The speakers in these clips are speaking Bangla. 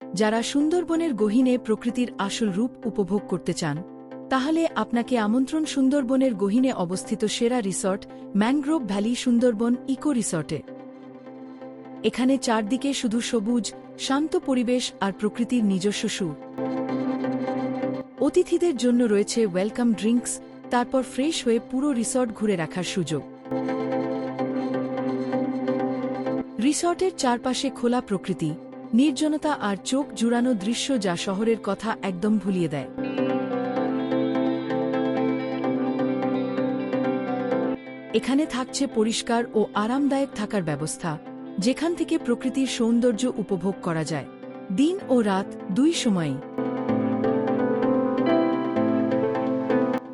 যারা সুন্দরবনের গহীনে প্রকৃতির আসল রূপ উপভোগ করতে চান তাহলে আপনাকে আমন্ত্রণ সুন্দরবনের গহীনে অবস্থিত সেরা resort mangrove valley Sundarban eco রিসর্টে। এখানে চারদিকে শুধু সবুজ, শান্ত পরিবেশ আর প্রকৃতির নিজস্ব সুর। অতিথিদের জন্য রয়েছে ওয়েলকাম ড্রিঙ্কস, তারপর ফ্রেশ হয়ে পুরো রিসর্ট ঘুরে রাখার সুযোগ। রিসর্টের চারপাশে খোলা প্রকৃতি, নির্জনতা আর চোখ জুড়ানো দৃশ্য যা শহরের কথা একদম ভুলিয়ে দেয়। এখানে থাকছে পরিষ্কার ও আরামদায়ক থাকার ব্যবস্থা, যেখান থেকে প্রকৃতির সৌন্দর্য উপভোগ করা যায় দিন ও রাত দুই সময়ই।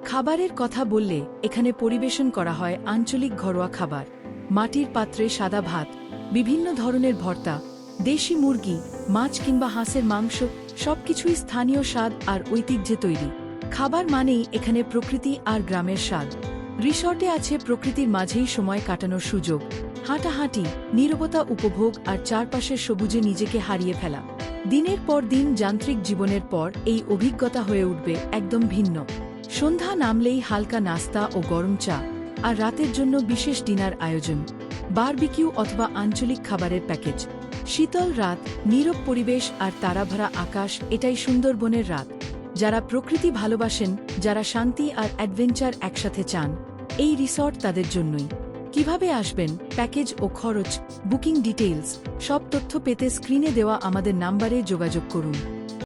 খাবারের কথা বললে এখানে পরিবেশন করা হয় আঞ্চলিক ঘরোয়া খাবার, মাটির পাত্রে সাদা ভাত, বিভিন্ন ধরনের ভর্তা, দেশি মুরগি, মাছ কিংবা হাঁসের মাংস, সবকিছুই স্থানীয় স্বাদ আর ঐতিহ্যে তৈরি। খাবার মানেই এখানে প্রকৃতি আর গ্রামের স্বাদ। রিসর্টে আছে প্রকৃতির মাঝেই সময় কাটানোর সুযোগ, হাঁটাহাঁটি, নীরবতা উপভোগ আর চারপাশের সবুজে নিজেকে হারিয়ে ফেলা। দিনের পর দিন যান্ত্রিক জীবনের পর এই অভিজ্ঞতা হয়ে উঠবে একদম ভিন্ন। সন্ধ্যা নামলেই হালকা নাস্তা ও গরম চা, আর রাতের জন্য বিশেষ ডিনার আয়োজন, বারবিকিউ অথবা আঞ্চলিক খাবারের প্যাকেজ। শীতল রাত, নীরব পরিবেশ আর তারাভরা আকাশ, এটাই সুন্দরবনের রাত। যারা প্রকৃতি ভালোবাসেন, যারা শান্তি আর অ্যাডভেঞ্চার একসাথে চান, এই রিসর্ট তাদের জন্যই। কিভাবে আসবেন, প্যাকেজ ও খরচ, বুকিং ডিটেইলস, সব তথ্য পেতে স্ক্রিনে দেওয়া আমাদের নাম্বারে যোগাযোগ করুন।